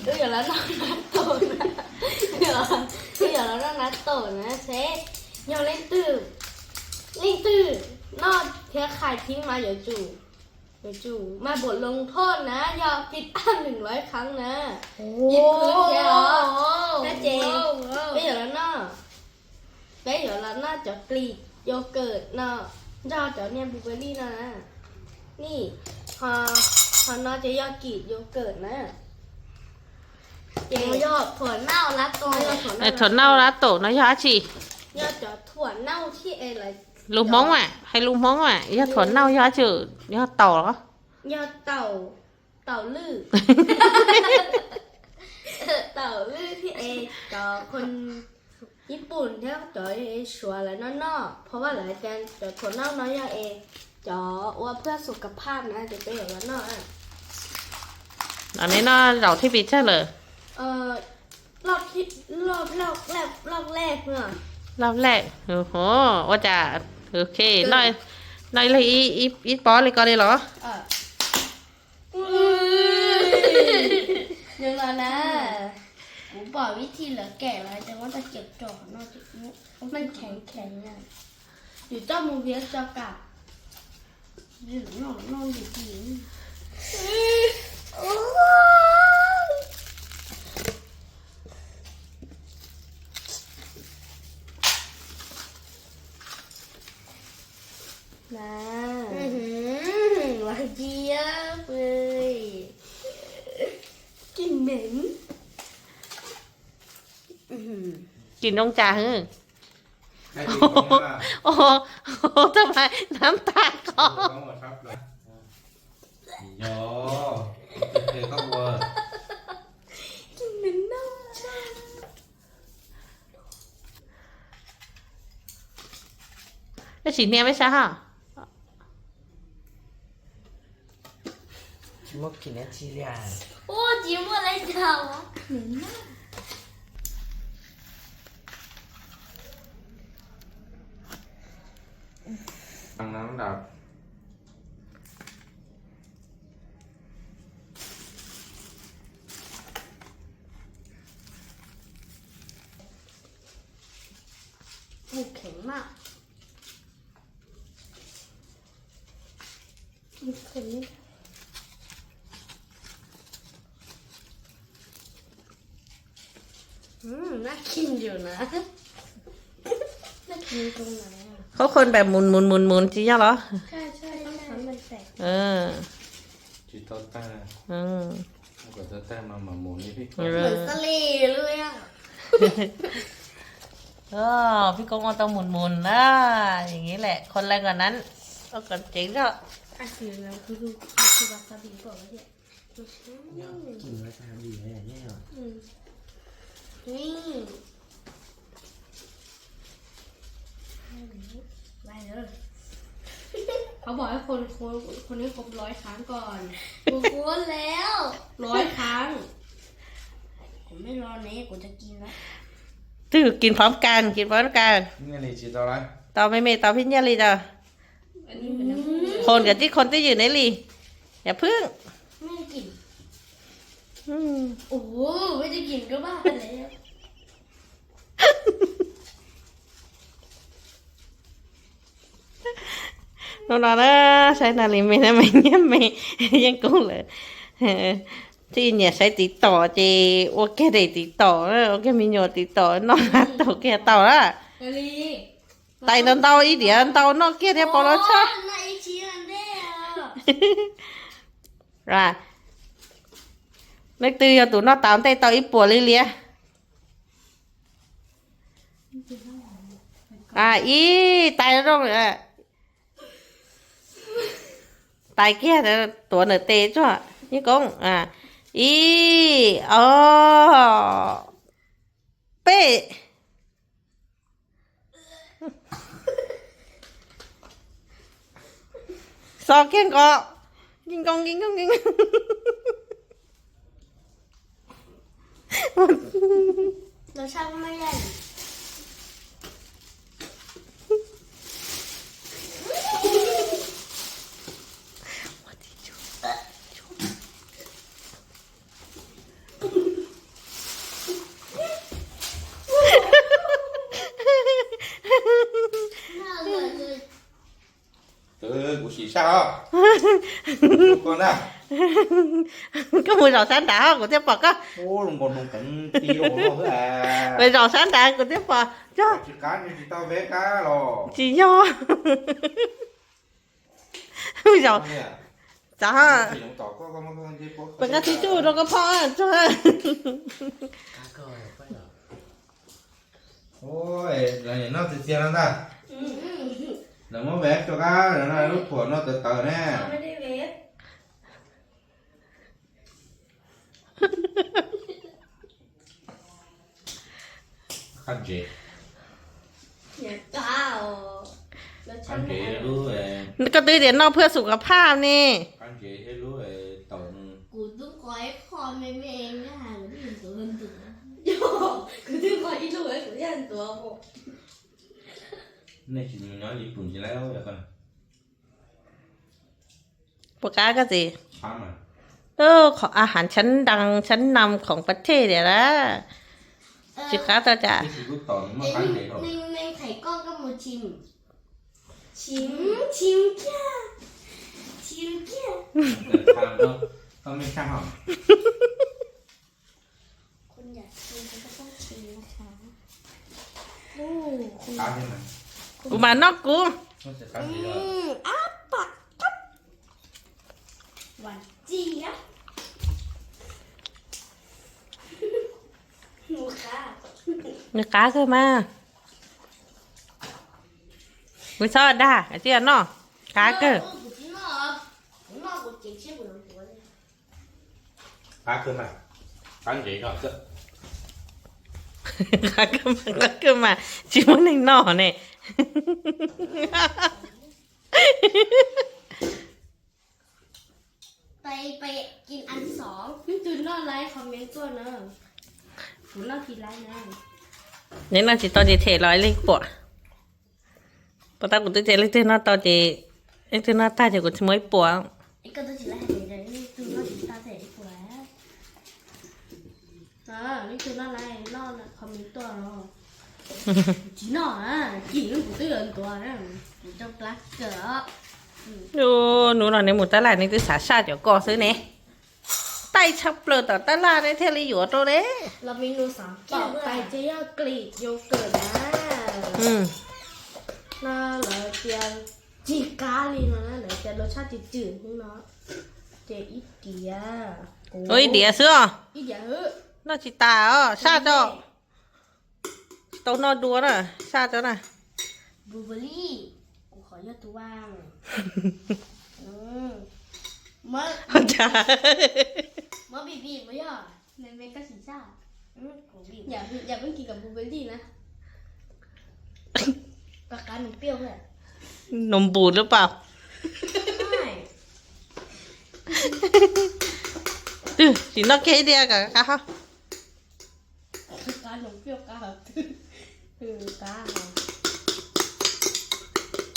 bây giờ là nó nát tổ nè bây giờ là nó nát tổ nè sẽ nhau lên từ nó theo khaiทิ้งมาจู่มาบทลงโทษนะยอมกิน100 ครั้งนะยิบพื้นใช่เหรอนะเจbây giờ là nó choกรีดโยเกิร์ตเนาะยอดจะเนี่ยบลูเบอร์รี่นะนี่พอnóจะยอดกรีดโยเกิร์ตนะเจยอดถั่วเน่ารัดตัวถั่วเน่ารัดโตะนะยาชี ยอดจะถั่วเน่าที่อะไรลุงมองอ่ะให้ลุงมองอ่ะยาถั่วเน่ายาจืดยาเต่าเหรอยอดเต่าลือ เต่าลือที่ก็คนญี่ปุ่นที่เขาจ่อยชัวร์แล้วเนาะเพราะว่าหลายการจ่อถั่วเน่าน้อยจ่อว่าเพื่อสุขภาพนะจะไปอย่างนั้นเนาะอันนี้เนาะเราที่ปิดใช่เลยรอบแรกเนาะรอบแรกโอ้โหว่าจะโอเคน้อยเลยอีปอเลยก็ได้เหรอยังไงนะผมบอกวิธีเหลือแก่แล้วแต่ว่าจะเก็บจ่อนอกจากนี้มันแข็งอ่ะอยู่เจ้ามูเวียสเจ้ากะอยู่นอนอยู่ที่นะหวานเจี๊ยบเลยกลิ่นเหม็นกินน้องจ่าเฮ้ยโอ้โหทำไมน้ำตาคลอโย่เธอเข้าวัวกลิ่นเหม็นเน่าจ้าแล้วสีเนี่ยไม่ใช่ฮะชิมกินเนี่ยชิเลียโอ้จิ๋มอะไรเจ้าเหม็นมากน้ำดับบุกแข็งมากบุกแข็งนี่น่ากินอยู่นะน่ากินตรงไหนอ่ะเขาคนแบบหมุนจริงเหรอใช่ต้องทำมันแตกจิตต้าก็จะแต่มาหมุนนี่พี่เหมือนสลีเลยอ่ะพี่กงเอาต้องหมุนนะอย่างนี้แหละคนแรงกว่านั้นก็กดเจ๋งก็คือแล้วคือวาซาบิก่อนแล้วเนี่ยกินวาซาบิอะไรอย่างเงี้ยนี่ไปเลยเขาบอกให้คนนี้ครบ100 ครั้งก่อนกูควรแล้ว100 ครั้งผมไม่รอเนี้กูจะกินแล้วตื่นกินพร้อมกันนี่เลยจีตอไรต่อไม่เมต่อพี่เนี่ยลีจ้ะคนกับที่คนที่อยู่ในลีอย่าพึ่งไม่ได้กินโอ้โหไม่ได้กินก็บ้าแล้วnó sẽ là liền mình nhé mày dân cũng là thì nhà sẽ tí tỏ thì ok để tí tỏ ok mình nhớ tí tỏ nó là tỏ kia tỏ đó tại nó tao ý điểm tao nó kia theo bao nó chắc rồi nước tư cho tụi nó tao tay tao ít bùa li lia ý tay nó đâu rồi tay kia là tuổi nở tê chứ ạ như con ý bê sao kia có kinh công rồi sao không đây con à có mùi rau sáng đá của tiếp bò có ô lùng còn lùng cảnh tí đồ nó nữa à mùi rau sáng đá của tiếp bò cho chỉ cá như chỉ tao vé cá rồi chị nho mùi rau đó thì nó tỏ có gì có bên cái chú đâu có phò cho ôi là nhìn nó thì chia nó ta đừng có vé cho cá rồi nó lúc của nó từ từ nè ไม่ได้เวฟ khăn gì อย่าก้าวแล้วฉัน khăn ไม่ gì เอา รู้ ก็ตื้อเดี๋ยวนอกเพื่อสุขภาพนี่ khăn gìให้รู้tổng กูต้องคอยคอแม่เองนะหรือไม่ตัวเงินตัวโย่กูต้องคอยอีลูกไอ้กูยันตัวกู nên chỉ nói đi cùng chỉ lấy đâu vậy con ปากกาก็สิ sao mà ของอาหารชั้นดังชั้นนำของประเทศเดี๋ยวนะสิค้าตัวจะ cái gì cũng tổng mà khăn gì ใน rồi ในไข่ก้อนก็มาชิม ชิมแค่ชิมแค่ tham đâu không biết sao hỏng คุณอยากชิมคุณก็ต้องชิมนะคะโอ้คุณ cá thế này กูมานอกกู nó sẽ khăn gì rồi อ้าปากปั๊บหวานเจี๊ยบหนูค่ะ เนื้อcáขึ้นมาไม่ชอบได้ไอ้เจ้าเนาะcá cơ 不知道啊，我那我捡钱不能多的。 cá cơ mà khăn gì rồi chứ cá cơ mà chỉ muốn đánh nỏ này ไปกินอันสองพี่จูนนอนไลฟ์คอมเมนต์ตัวนะผมนอนกินไลฟ์นะ nên là chỉ tao chỉ thể nói lên của bắt tao cũng tự thể lên tên nó tao chỉ lên tên nó ta chỉ cũng mới của ไอ้ก็ต้องกินไลฟ์ให้เดี๋ยวนี่จูนนอนกินตาเสร็จสวยนี่จูนนอนไลฟ์นอนคอมเมนต์ตัวเนาะจีนอนอ่ะกินกูตื่นตัวนะกูจะปลักเกอ Ô, nó nói nên một tala nên tôi xả xa cho co xứ nè tay chắp lờ tỏ tala đấy theo lý dụ tôi đấy เราเมนูสามต่อไปจะย่ากรีกโยเกิร์ตนะ ừ น่าเลยเจียงจีกาลีนะเดี๋ยวจะรสชาติจืดๆนี่เนาะเจอีเดีย ôi đĩa xưa อีเดียเฮ้ย nó chỉ tà xa cho tao nó đùa nè xa cho nè บลูเบอร์รี่กูขอยอดตัวว่างมะ chà มะบีบีไม่ย่อในเมกาสีซ่าอย่าเพิ่งกินกับบลูเบอร์รี่นะปากกาหนึ่งเปรี้ยวเลย nồng bùnหรือเปล่า ใช่ ừ chỉ nó cái đĩa cả cá không ปากกาหนึ่งเปรี้ยวกาแบบกาบ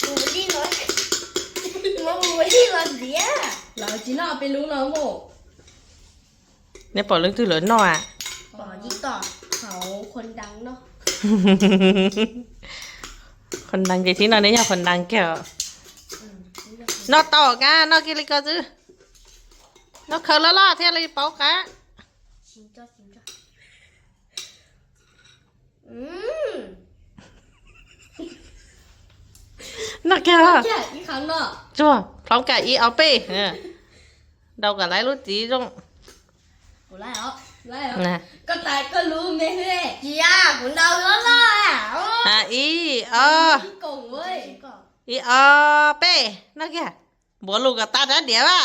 ลูเบอร์รี่ร้อนมะบลูเบอร์รี่ร้อนเดียเราจีน่าไปรู้แล้วโม เนี่ยปล่อยเรื่องที่เหลือหน่อย ต่อยิ่งต่อเขาคนดังเนาะ คนดังใจที่นอนเนี่ยคนดังแก่nó to cả nó kia lấy cơ chứ nó khờ lo theo lấy bảo cả ชิมจ้าnó kia แค่อีกครั้งเนาะ chua phóng cả y áo bê đâu cả lái lút tí trong กูไล่เหรอไล่เหรอ nè ก็ตายก็รู้ไหมเฮ้ยจีย่ากูเดาแล้วล่ะ à y พี่กงเว้ย y bê nó kia bố lù cả ta đã đẹp à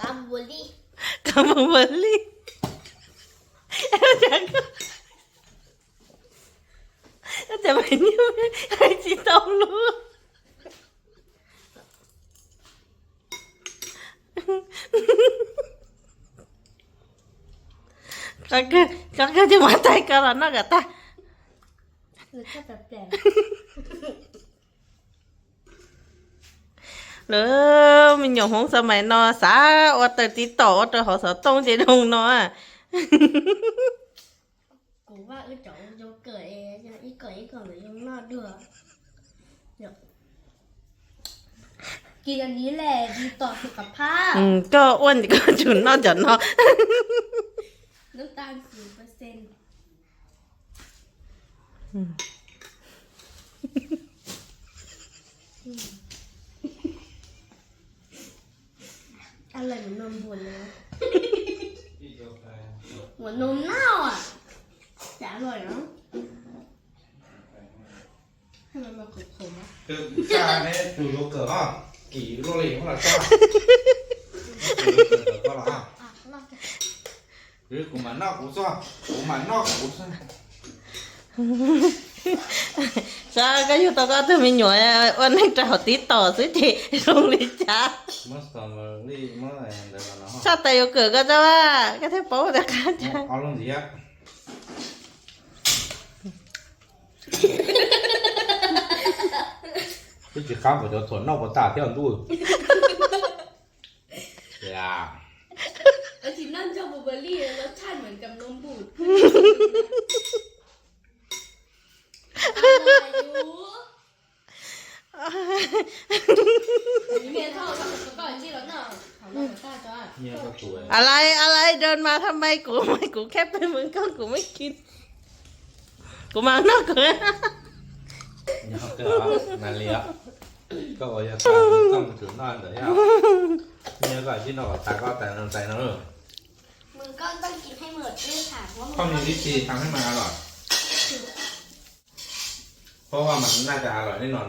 ตามบุลี่ cảm ơn bố ly em chẳng phải như hai chị tao luôn các cái chứ mà tay cơ là nó cả ta รสชาติแปลก nữa mình nhỏ hóng sao mày nó xả ở từ tí tổ từ họ sợ tông chỉ đông nó à กู ว่าจ๋อโยเกิร์ตเองยังอีกก่อนเลยยังนอดด้วยเดี๋ยวกินอันนี้แหละดีต่อสุขภาพ ก็อ้วนก็จุนนอกจากนอก น้ำตาล0%อะไรเหมือนนมบุญเลยนะเหมือนนมเน่าอ่ะแต่อร่อยเนาะให้มันมาขมๆอ่ะ คือจ้าเนี่ยดูโยเกิร์ตอ่ะกี่โลเลยของเราจ้าก็ละ อ่ะลองกัน หรือกูมันนอกกูซ้อกูมันนอกกูซ้อ Sao cái YouTube có tôi mình nhỏ ôn anh trào tí tỏ dưới chị không đi chá. Mất tầm đi mới này để mà nó. Sao tay vô cửa cơ cho ba cái thế bố được cả cha. Có luôn gì á? Cái chuyện khám của cho thuần nó có tả theo đuôi. Yeah. ไอ้ที่นั่นชอบบลูเบอร์รี่รสชาติเหมือนกับนมบูดอะไรอยู่เมียเท่ากับก่อนที่เราเนาะของเราตาจ้า Nhiều các tuổi. อะไรเดินมาทำไมกูแค่ไปมึงก็กูไม่กินกูมานอกกู Nhiều cái đó là liệt. Có gọi là không chủ non đấy à. Nhiều cái chứ nó có tài nó nữa. มึงก็ต้องกินให้หมดด้วยค่ะเพราะ Khôngมีวิธีทำให้มันอร่อยเพราะว่ามันน่าจะอร่อยแน่นอน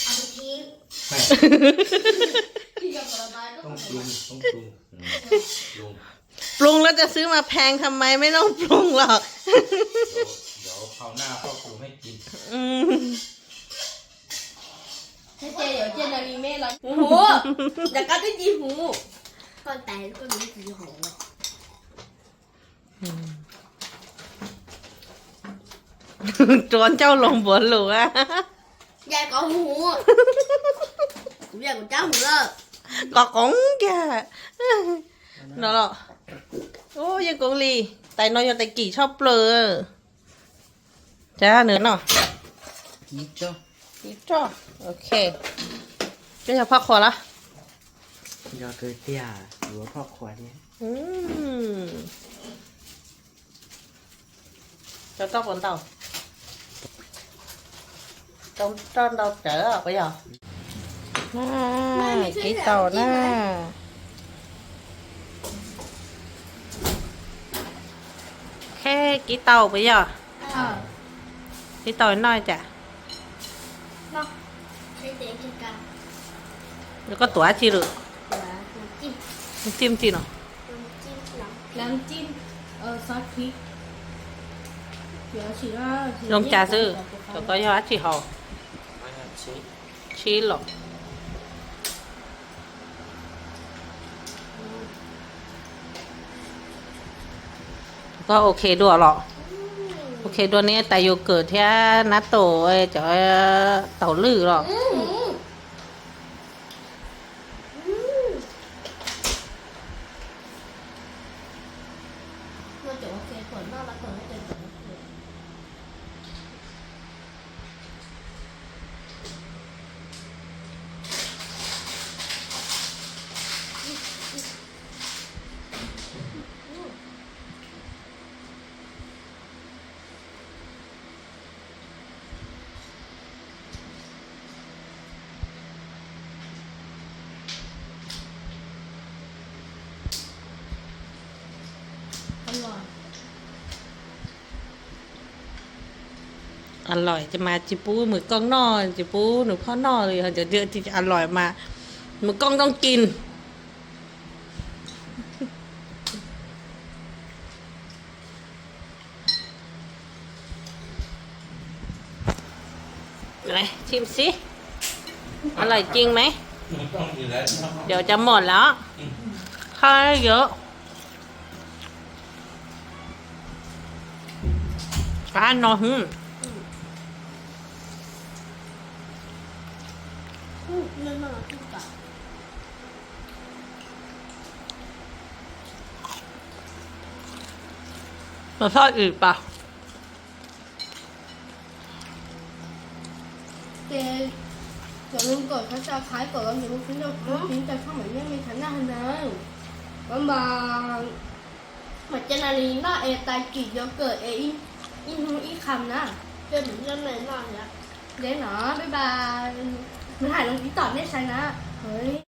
เอาไปทิ้ง ใช่ กินกับผลไม้ก็ ต้อง ผ ป ล รุง ไม้ ต้องปรุงปรุง ปรุงแล้วจะซื้อมาแพงทำไมไม่ต้องปรุงหรอก เดี๋ยวคราวหน้าพ่อปรุงให้กิน ถ้าเจเดี๋ยวเจนามีเม่แล้วโอ้โหแต่ก็ได้ดีหูก่อนแต่ก็มีดีหู จวนเจ้าลงบนหลวง ยายcóหูcũng giờ còn cháuหูlơ có cống kìa nó ôยังกงลีแต่น้อยยังแต่กี่ชอบเปลือจ้าเนื้อเนาะ นี่จ้า อีจ้าโอเคก็จะพักคอละ ยอเกิร์ตเตี้ยหรือว่าพ่อขวดเนี่ย cho tóc bọn tàu trong đâu trở à bây giờ cái tàu nè cái tàu bây giờ cái tàu nói chả nó thấy tiếng trên cao nó có tỏa chi được là chim chim chi nào làm chim sót khí lông trà sư cho có giá trị hồ ไม่น่าชี้ chi lọ ก็โอเคด้วยหรอโอเคด้วยนี้แต่โยเกิร์ตที่นัตโตจะเต่าลื้อหรอ nó chỗ ok còn nó là còn cái chỗอร่อย อร่อยจะมาจิปูมือกล้องนอจิปูหนูพ่อนอเลยค่ะจะเยอะที่จะอร่อยมามือกล้องต้องกินไหนชิมสิอร่อยจริงไหม ต้องกินแล้ว เดี๋ยวจะหมดแล้วข้าวเยอะข้านอน nên nó là không cả รสชาติอื่นปะ เจอย่าลืมกดซับสไครต์กดแล้วอย่าลืมทิ้งเราทิ้งแต่ข้างเหมือนยังมีฐานะนะบ๊ายบายเหมือนเจนาลีน่าเอตายกีโยเกิร์ตเออินฮูอีคำนะเจอเหมือนยังไงบ้างเนี่ยเดี๋ยวหนอบ๊ายบายมันถ่ายลงที่ต่อได้ใช่นะเฮ้ย